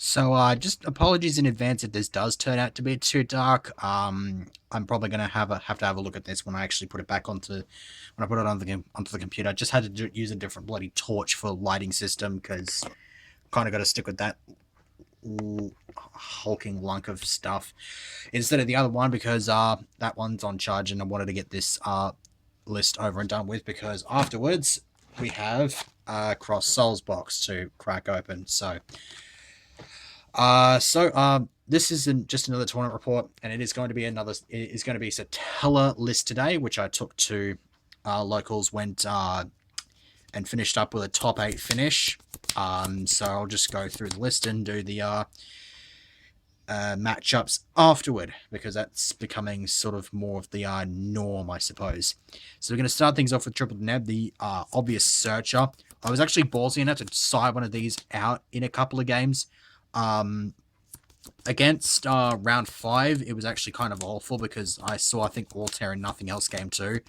So, just apologies in advance if this does turn out to be too dark. I'm probably gonna have to have a look at this when I actually put it back when I put it on onto the computer. I just had to use a different bloody torch for lighting system because kind of got to stick with that hulking lunk of stuff instead of the other one because that one's on charge and I wanted to get this list over and done with because afterwards we have Cross Souls box to crack open. This isn't just another tournament report, and it is going to be another. It is going to be Satellar list today, which I took to locals, went and finished up with a top 8 finish. So I'll just go through the list and do the matchups afterward because that's becoming sort of more of the norm, I suppose. So we're going to start things off with Triple Neb, the obvious searcher. I was actually ballsy enough to side one of these out in a couple of games. Against round 5, it was actually kind of awful because I think Altair and Nothing Else game 2.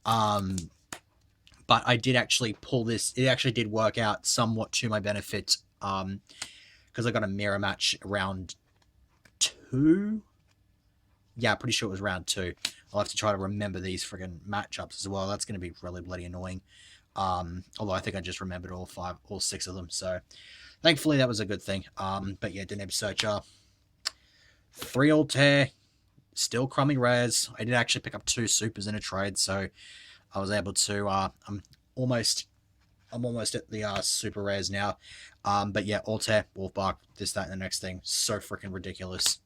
But I did actually pull this. It actually did work out somewhat to my benefit because I got a mirror match round 2. Yeah, pretty sure it was round 2. I'll have to try to remember these friggin' matchups as well. That's going to be really bloody annoying. Although I think I just remembered all 6 of them. So thankfully that was a good thing. But yeah, Deneb Searcher, 3 Altair, still crummy rares. I did actually pick up 2 supers in a trade, so I was able to. I'm almost at the super rares now. But yeah, Altair, Wolfbark, this, that, and the next thing. So freaking ridiculous.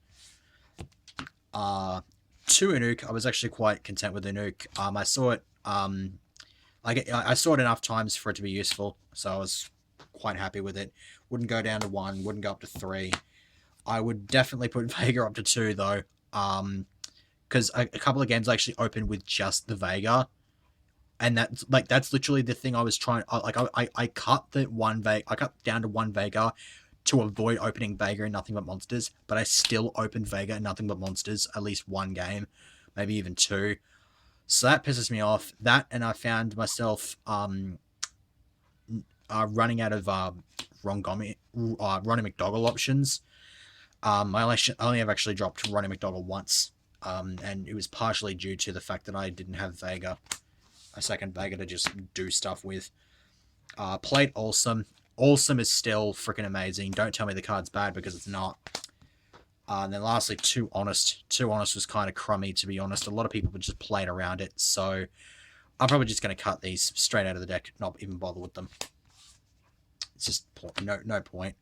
2 Inuk. I was actually quite content with Inuk. I saw it. I saw it enough times for it to be useful, so I was quite happy with it. Wouldn't go down to 1. Wouldn't go up to 3. I would definitely put Vega up to 2 though. Because a couple of games I actually opened with just the Vega. And that's literally the thing I was trying. I cut I cut down to 1 Vega to avoid opening Vega and Nothing But Monsters, but I still opened Vega and Nothing But Monsters at least 1 game, maybe even 2. So that pisses me off. That, and I found myself running out of Ronnie McDougall options. I only have actually dropped Ronnie McDougall once, and it was partially due to the fact that I didn't have Vega. A second Vega to just do stuff with. Played Awesome. Awesome is still freaking amazing. Don't tell me the card's bad because it's not. And then lastly, Too Honest. Too Honest was kind of crummy, to be honest. A lot of people were just playing around it, so I'm probably just going to cut these straight out of the deck, not even bother with them. It's just no point.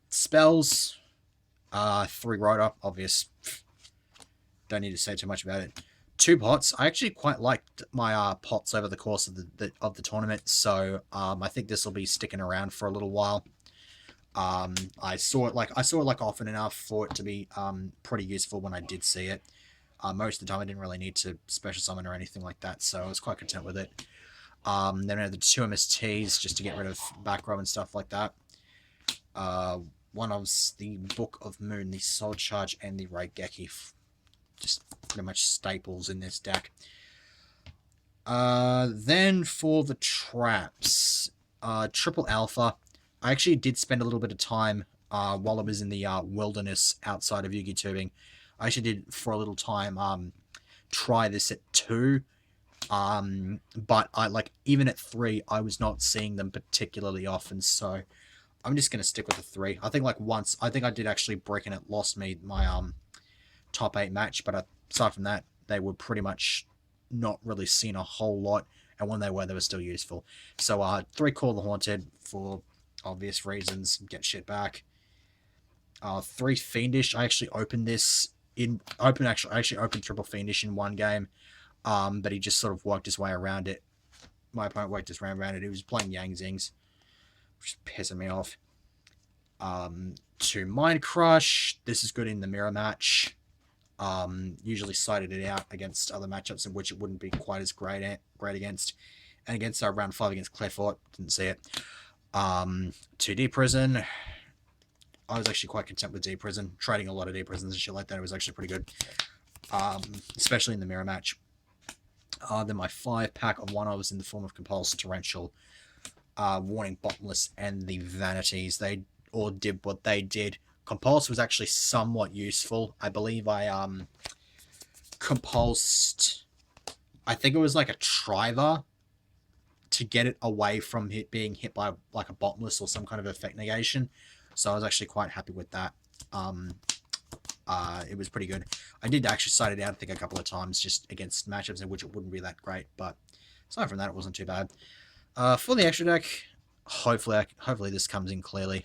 Spells. 3 Rotor, obvious. Don't need to say too much about it. 2 pots. I actually quite liked my pots over the course of the tournament, so I think this will be sticking around for a little while. I saw it often enough for it to be pretty useful when I did see it. Most of the time, I didn't really need to special summon or anything like that, so I was quite content with it. Then I had the 2 MSTs just to get rid of back row and stuff like that. One was the Book of Moon, the Soul Charge, and the Raigeki. Just pretty much staples in this deck. Then for the traps, Triple Alpha. I actually did spend a little bit of time while I was in the wilderness outside of Yugi Tubing. I actually did for a little time try this at 2. But even at 3, I was not seeing them particularly often, so I'm just gonna stick with the 3. I think once I did actually break and it lost me my top 8 match, but aside from that, they were pretty much not really seen a whole lot, and when they were still useful. So 3 Call the Haunted for obvious reasons, get shit back. 3 Fiendish. I actually opened Triple Fiendish in 1 game, but he just sort of worked his way around it. My opponent worked his way around it. He was playing Yang Zings, which is pissing me off. 2 Mind Crush. This is good in the mirror match. Usually sided it out against other matchups in which it wouldn't be quite as great against. And against round 5 against Clefort, didn't see it. 2 D Prison. I was actually quite content with D Prison. Trading a lot of D Prisons and shit like that. It was actually pretty good. Especially in the mirror match. Then my 5 pack of 1 was in the form of Compulsive Torrential. Warning Bottomless and the Vanities. They all did what they did. Compulse was actually somewhat useful. I believe I compulsed, I think it was like a Triver to get it away from it being hit by like a Bottomless or some kind of effect negation. So I was actually quite happy with that. It was pretty good. I did actually side it out, I think, a couple of times just against matchups in which it wouldn't be that great, but aside from that, it wasn't too bad. For the extra deck, hopefully this comes in clearly.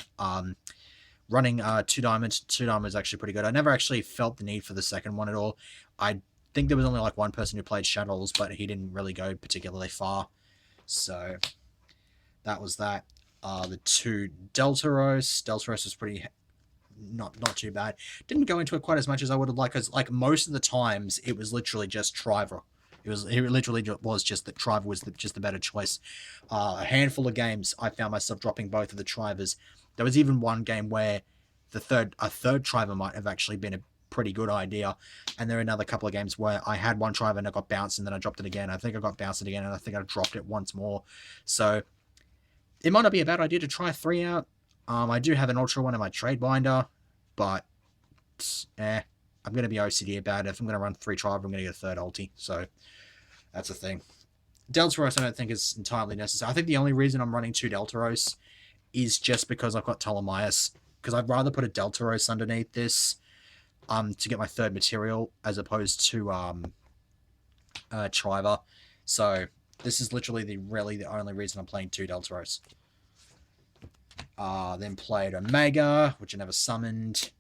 Running two diamonds is actually pretty good. I never actually felt the need for the second one at all. I think there was only like one person who played Shadows, but he didn't really go particularly far. So that was that. The two Deltaros. Deltaros was pretty not too bad. Didn't go into it quite as much as I would have liked, because like most of the times it was literally just Triver. It literally was just that Triver was just the better choice. A handful of games I found myself dropping both of the Trivers. There was even one game where a third Triver might have actually been a pretty good idea, and there are another couple of games where I had one Triver and I got bounced and then I dropped it again. I think I got bounced again and I think I dropped it once more. So it might not be a bad idea to try 3 out. I do have an Ultra one in my trade binder, but I'm going to be OCD about it. If I'm going to run 3 Triver, I'm going to get a third ulti. So that's the thing. Deltaros I don't think is entirely necessary. I think the only reason I'm running 2 Deltaros is just because I've got Ptolemaeus, because I'd rather put a Deltaros underneath this to get my third material as opposed to Triver. So this is literally really the only reason I'm playing 2 Deltaros. Then played Omega, which I never summoned.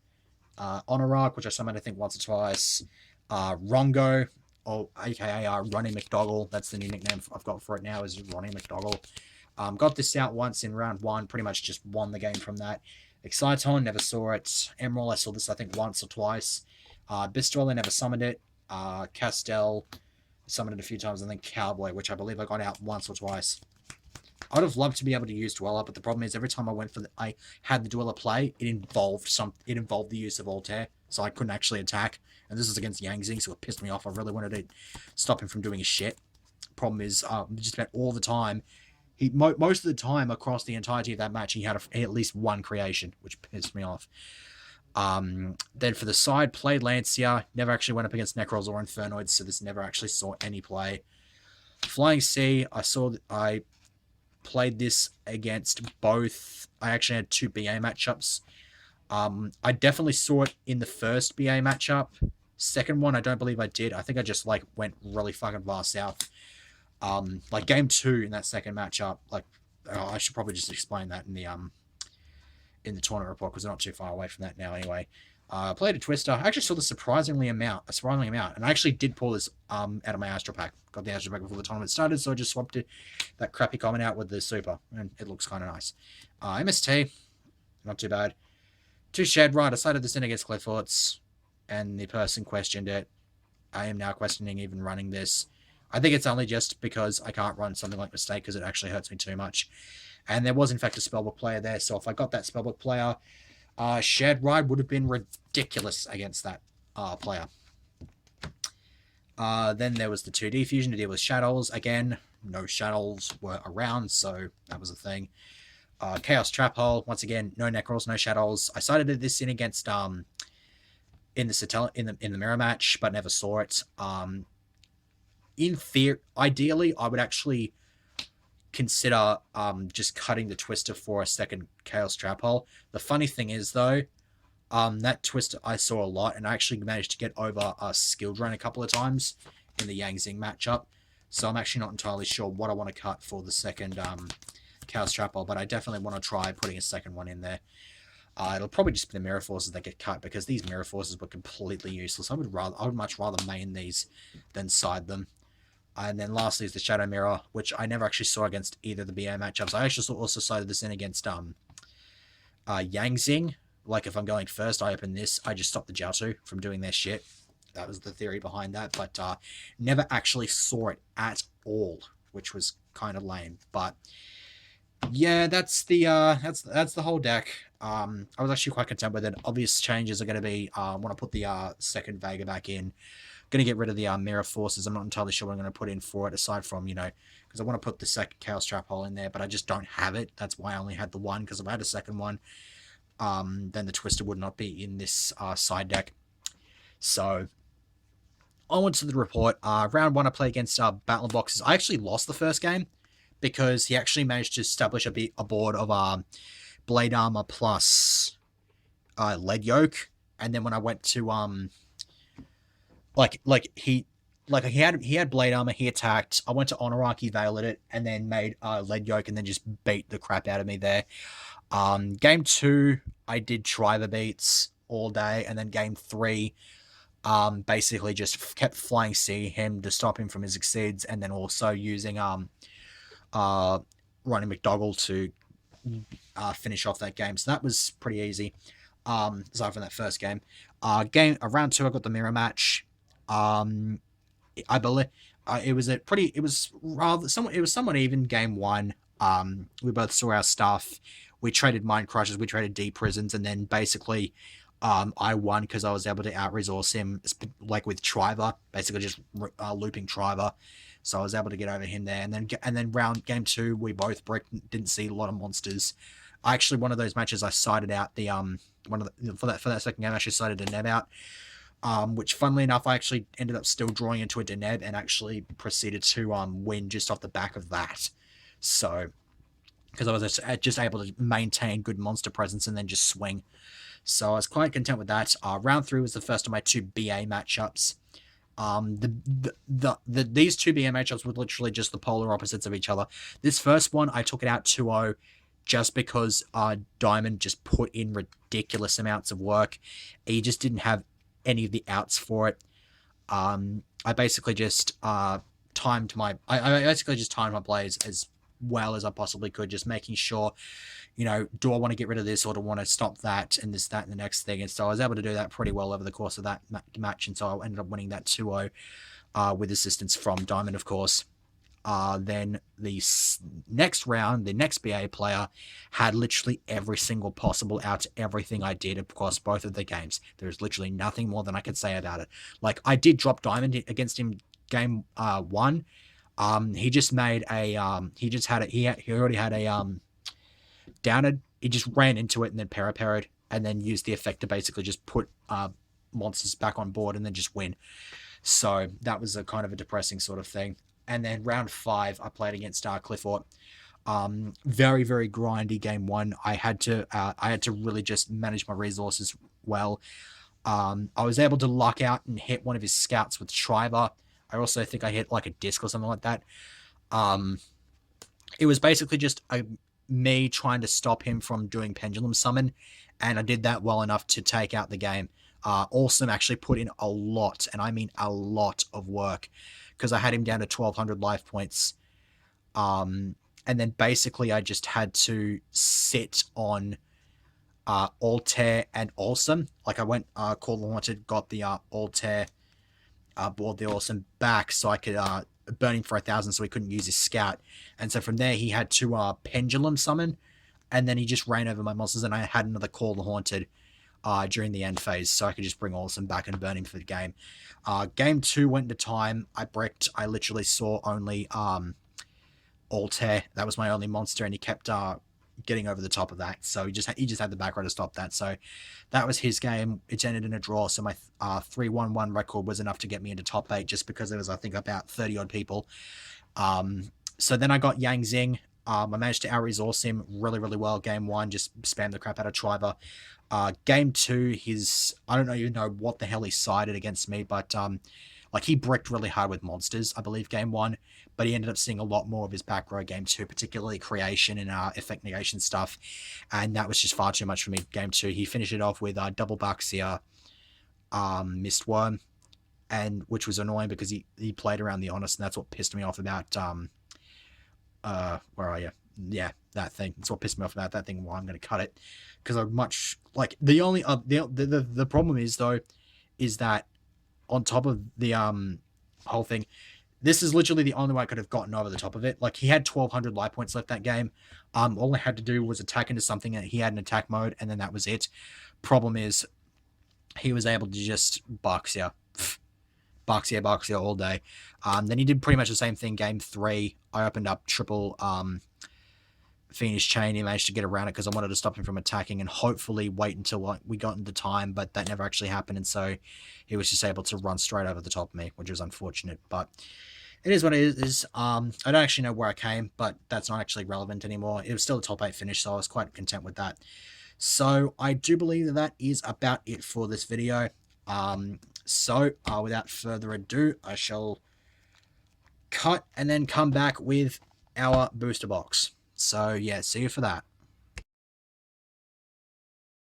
Honorak, which I summoned I think once or twice. Rongo, or aka Ronnie McDougall. That's the new nickname I've got for it now, is Ronnie McDougall. Got this out once in round 1, pretty much just won the game from that. Exciton, never saw it. Emerald, I saw this I think once or twice. Bistol, I never summoned it. Castell, summoned it a few times, and then Cowboy, which I believe I got out once or twice. I would have loved to be able to use Dweller, but the problem is every time I had the Dweller play, it involved the use of Altair, so I couldn't actually attack. And this is against Yangzing, so it pissed me off. I really wanted to stop him from doing his shit. Problem is, just about all the time, most of the time across the entirety of that match, he had at least one creation, which pissed me off. Then for the side, played Lancia. Never actually went up against Necrons or Infernoids, so this never actually saw any play. Flying Sea, I played this against both. I actually had 2 BA matchups. I definitely saw it in the first BA matchup. Second one, I don't believe I did. I think I just went really fucking far south. Like game 2 in that second matchup. I should probably just explain that in the tournament report, because we're not too far away from that now anyway. Played a Twister. I actually saw the surprising amount, and I actually did pull this out of my Astro Pack. Got the Astro Pack before the tournament started, so I just swapped that crappy comment out with the Super, and it looks kind of nice. MST, not too bad. 2 Shed Ride. I decided this in against Clifford's, and the person questioned it. I am now questioning even running this. I think it's only just because I can't run something like Mistake, because it actually hurts me too much. And there was, in fact, a Spellbook player there, so if I got that Spellbook player, Shared Ride would have been ridiculous against that player. Then there was the 2D fusion to deal with Shadows. Again, no Shadows were around, so that was a thing. Chaos Trap Hole. Once again, no Necros, no Shadows. I sided this in against in the mirror match, but never saw it. In theory, ideally, I would actually consider just cutting the Twister for a second Chaos Trap Hole. The funny thing is, though, that Twister I saw a lot, and I actually managed to get over a Skill Drain a couple of times in the Yangzing matchup. So I'm actually not entirely sure what I want to cut for the second Chaos Trap Hole, but I definitely want to try putting a second one in there. It'll probably just be the Mirror Forces that get cut, because these Mirror Forces were completely useless. I would much rather main these than side them. And then lastly is the Shadow Mirror, which I never actually saw against either of the BA matchups. I actually also sided this in against Yangzing. Like, if I'm going first, I open this. I just stop the Jiaotu from doing their shit. That was the theory behind that, but never actually saw it at all, which was kind of lame. But yeah, that's the whole deck. I was actually quite content with it. Obvious changes are going to be I want to put the second Vega back in. going to get rid of the mirror forces. I'm not entirely sure what I'm going to put in for it, aside from, because I want to put the second Chaos Trap hole in there, but I just don't have it. That's why I only had the one, because if I had a second one, then the Twister would not be in this side deck. So, on to the report. Round 1, I play against Battle Boxes. I actually lost the first game, because he actually managed to establish a board of Blade Armor plus Lead Yoke, and then when I went to he had Blade Armor, he attacked. I went to Honorarchy, veiled it, and then made Lead Yoke, and then just beat the crap out of me there. Game 2, I did Triver beats all day, and then game 3, basically just kept flying C him to stop him from his exceeds, and then also using Ronnie McDougall to finish off that game. So that was pretty easy. Aside from that first game, round 2, I got the mirror match. I believe it was somewhat even. Game 1, we both saw our stuff. We traded Mind Crushers, we traded Deep Prisons, and then basically, I won because I was able to out-resource him, like with Triver, basically just looping Triver. So I was able to get over him there, and then game 2, we both didn't see a lot of monsters. Actually, one of those matches I sided out for that second game. I actually sided Deneb out, which, funnily enough, I actually ended up still drawing into a Deneb and actually proceeded to win just off the back of that. So, because I was just able to maintain good monster presence and then just swing. So I was quite content with that. Round 3 was the first of my 2 BA matchups. These 2 BA matchups were literally just the polar opposites of each other. This first one, I took it out 2-0 just because Diamond just put in ridiculous amounts of work. He just didn't have any of the outs for it. I basically just timed my plays as well as I possibly could, just making sure, do I want to get rid of this or do I want to stop that and this, that, and the next thing. And so I was able to do that pretty well over the course of that match, and so I ended up winning that 2-0 with assistance from Diamond, of course. Then the next round, the next BA player had literally every single possible out to everything I did across both of the games. There's literally nothing more than I could say about it. Like, I did drop Diamond against him game 1. He just made a he already had a downed. He just ran into it and then parried and then used the effect to basically just put monsters back on board and then just win. So that was a kind of a depressing sort of thing. And then round 5, I played against Clifford. Very, very grindy game 1. I had to really just manage my resources well. I was able to luck out and hit one of his scouts with Triver. I also think I hit like a disc or something like that. It was basically just me trying to stop him from doing Pendulum Summon, and I did that well enough to take out the game. Awesome actually put in a lot, and I mean a lot of work, because I had him down to 1,200 life points. And then basically I just had to sit on Altair and Awesome. Like, I went Call the Haunted, got the Altair, brought the Awesome back so I could burn him for 1,000 so he couldn't use his scout. And so from there he had to Pendulum Summon, and then he just ran over my monsters, and I had another Call the Haunted during the end phase, so I could just bring Awesome back and burn him for the game. Game 2 went into time. I bricked. I literally saw only Altair. That was my only monster, and he kept getting over the top of that. So he just had the back row to stop that. So that was his game. It ended in a draw. So my 3-1-1 record was enough to get me into top 8, just because there was, I think, about 30 odd people. So then I got Yang Zing. I managed to out-resource him really, really well. Game 1, just spammed the crap out of Triver. Game 2, I don't even know what the hell he sided against me, but he bricked really hard with monsters, I believe, game 1, but he ended up seeing a lot more of his back row game 2, particularly creation and effect negation stuff, and that was just far too much for me. Game 2, he finished it off with double Baxia, Mistworm, and which was annoying because he played around the Honest, and that's what pissed me off about where are you? Yeah, that thing. That's what pissed me off about that thing. Why I'm going to cut it, because I'm much like the only the problem is though, is that on top of the whole thing, this is literally the only way I could have gotten over the top of it. Like, he had 1,200 life points left that game. All I had to do was attack into something, and he had an attack mode, and then that was it. Problem is, he was able to just box, yeah. Bucks here, Bucks here all day. Then he did pretty much the same thing. Game 3, I opened up triple Phoenix Chain. He managed to get around it because I wanted to stop him from attacking and hopefully wait until we got into time, but that never actually happened, and so he was just able to run straight over the top of me, which was unfortunate, but it is what it is. I don't actually know where I came, but that's not actually relevant anymore. It was still a top 8 finish, so I was quite content with that. So I do believe that that is about it for this video. Without further ado, I shall cut and then come back with our booster box. So yeah, see you for that.